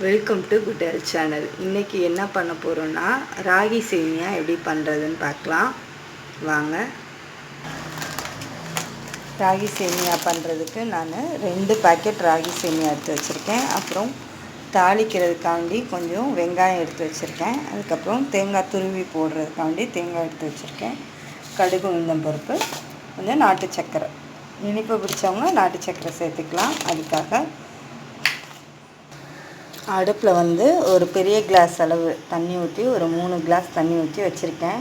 Welcome to good health channel. இன்றைக்கி என்ன பண்ண போகிறோன்னா ராகி சேமியா எப்படி பண்ணுறதுன்னு பார்க்கலாம் வாங்க. ராகி சேமியா பண்ணுறதுக்கு நான் 2 பாக்கெட் ராகி சேமியா எடுத்து வச்சுருக்கேன். அப்புறம் தாளிக்கிறதுக்காண்டி கொஞ்சம் வெங்காயம் எடுத்து வச்சுருக்கேன். அதுக்கப்புறம் தேங்காய் துருவி போடுறதுக்காண்டி தேங்காய் எடுத்து வச்சுருக்கேன். கடுகு, உளுந்தம்பருப்பு, கொஞ்சம் நாட்டு சர்க்கரை. இனிப்பு பிடிச்சவங்க நாட்டு சர்க்கரை சேர்த்துக்கலாம். அதுக்காக அடுப்பில் ஒரு பெரிய கிளாஸ் அளவு தண்ணி ஊற்றி ஒரு 3 கிளாஸ் தண்ணி ஊற்றி வச்சுருக்கேன்.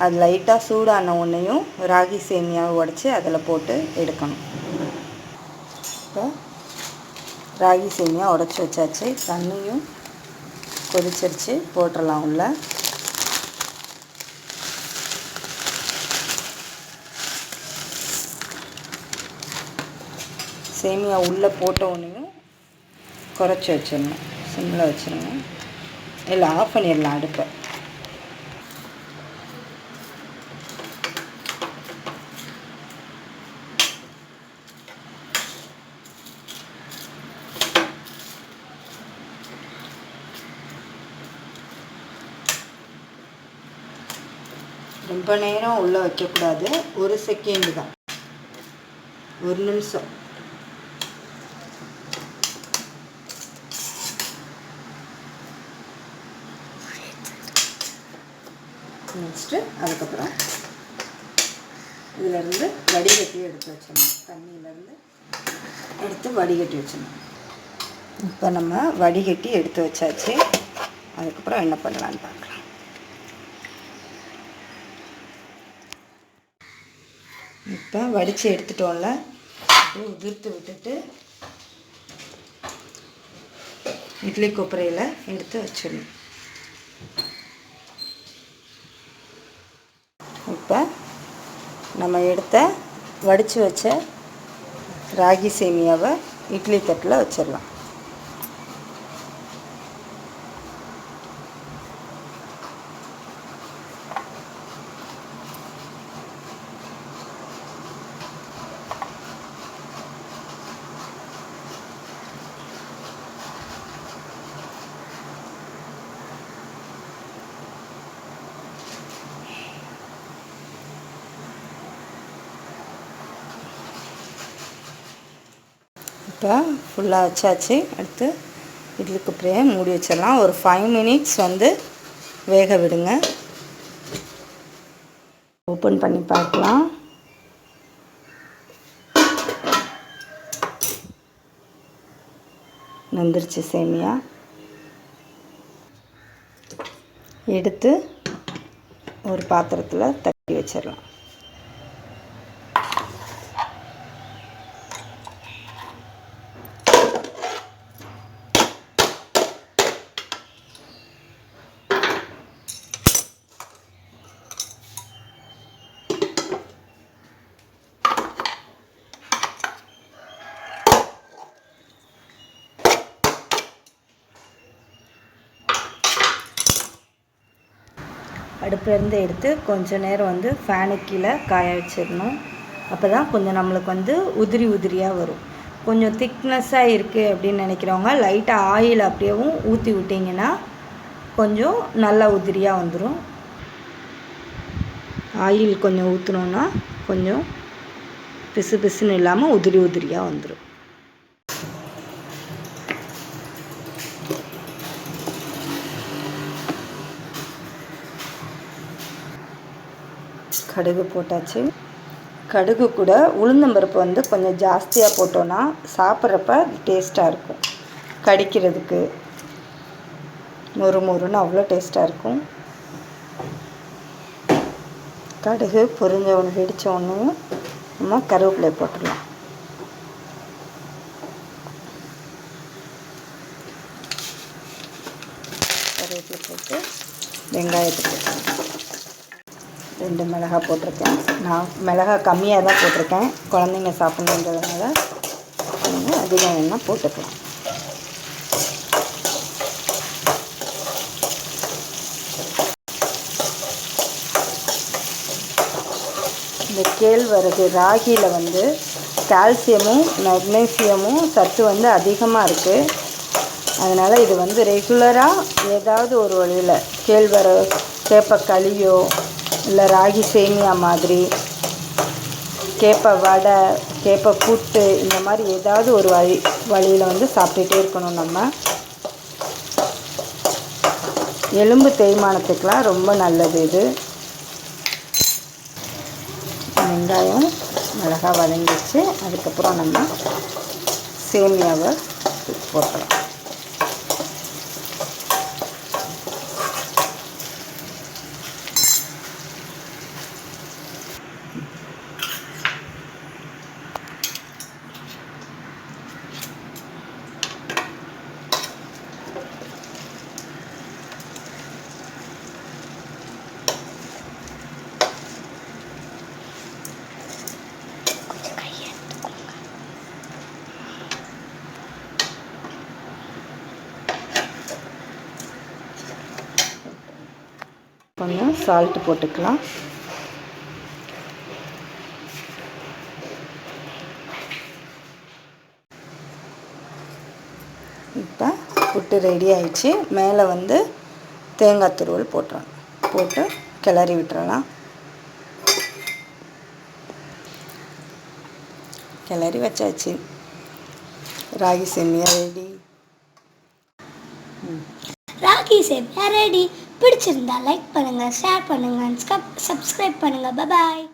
அது லைட்டாக சூடான ஒன்றையும் ராகி சேமியாவை உடச்சி அதில் போட்டு எடுக்கணும். இப்போ ராகி சேமியா உடச்சி வச்சாச்சு. தண்ணியும் கொதிச்சிருச்சு, போட்டுடலாம் உள்ள. சேமியா உள்ளே போட்ட ஒன்றையும் குறைச்சி வச்சிடணும், சிம்மில் வச்சுருங்க. இல்லை, ஆஃப் பண்ணிடலாம் அடுப்பை. ரொம்ப நேரம் உள்ளே வைக்கக்கூடாது, 1 செகண்டு தான், 1 நிமிஷம். நெக்ஸ்ட்டு அதுக்கப்புறம் இதிலேருந்து வடிகட்டி எடுத்து வச்சிடணும். தண்ணியிலேருந்து எடுத்து வடிகட்டி வச்சிடணும். இப்போ நம்ம வடிகட்டி எடுத்து வச்சாச்சு. அதுக்கப்புறம் என்ன பண்ணலான்னு பார்க்கலாம். இப்போ வடித்து எடுத்துட்டோம்ல, உதிர்த்து விட்டுட்டு இட்லி கொப்பரையில் எடுத்து வச்சிடணும். இப்போ நம்ம வடித்து வச்ச ராகி சேமியாவை இட்லி தட்டில் வச்சிடலாம். இப்போ ஃபுல்லாக வச்சாச்சு. அடுத்து இட்லி குப்பரையை மூடி வச்சிடலாம். ஒரு 5 மினிட்ஸ் வேக விடுங்க. ஓப்பன் பண்ணி பார்க்கலாம். நந்துருச்சு சேமியா. எடுத்து ஒரு பாத்திரத்தில் தட்டி வச்சிடலாம். அடுப்புலேருந்து எடுத்து கொஞ்சம் நேரம் ஃபேனுக்கு கீழே காய வச்சிடணும். அப்போ தான் கொஞ்சம் நம்மளுக்கு உதிரி உதிரியாக வரும். கொஞ்சம் திக்னஸ்ஸாக இருக்குது அப்படின்னு நினைக்கிறவங்க லைட்டாக ஆயில் அப்படியேவும் ஊற்றி விட்டிங்கன்னா கொஞ்சம் நல்லா உதிரியாக வந்துடும். ஆயில் கொஞ்சம் ஊற்றினோன்னா கொஞ்சம் பிசு பிசுன்னு இல்லாமல் உதிரி உதிரியாக வந்துடும். கடுகு போட்டாச்சு. கடுகு கூட உளுந்தம்பருப்பு கொஞ்சம் ஜாஸ்தியாக போட்டோன்னா சாப்பிட்றப்ப டேஸ்ட்டாக இருக்கும். கடிக்கிறதுக்கு மொறுன்னு அவ்வளோ டேஸ்ட்டாக இருக்கும். கடுகு வெடித்த ஒன்றையும் நம்ம கருவேப்பிலை போட்டுடலாம். கருவேப்பிலை போட்டு வெங்காயத்தை போட்டுக்கலாம். 2 மிளகாய் போட்டிருக்கேன். நான் மிளகாய் கம்மியாக தான் போட்டிருக்கேன். குழந்தைங்க சாப்பிட்ணுன்றதுனால நீங்கள் அதிகம் வேணால் போட்டுக்கலாம். இந்த கேழ்வரகு ராகியில் கால்சியமும் மெக்னீசியமும் சத்து அதிகமாக இருக்குது. அதனால் இது வந்து ரெகுலராக ஏதாவது ஒரு வழியில் கேழ்வரகு கேப்ப களியோ இல்லை ராகி சேமியா மாதிரி கேப்ப வடை கேப்ப புட்டு இந்த மாதிரி ஏதாவது ஒரு வழியில் வந்து சாப்பிட்டுட்டே இருக்கணும். நம்ம எலும்பு தேய்மானத்துக்கெலாம் ரொம்ப நல்லது இது. வெங்காயம் மிளகாய் வதங்கிச்சு. அதுக்கப்புறம் நம்ம சேமியாவை போட்டலாம். கொஞ்சம் சால்ட்டு போட்டுக்கலாம். இப்போ புட்டு ரெடி ஆயிடுச்சு. மேலே வந்து தேங்காய் துருவல் போட்டு கிளறி விட்டுறலாம். கிளறி வச்சாச்சு. ராகி சேமியா ரெடி. ராகி சேமியா ரெடி. பிடிச்சிருந்தா லைக் பண்ணுங்கள், ஷேர் பண்ணுங்கள், சப்ஸ்கிரைப் பண்ணுங்கள். பாய்.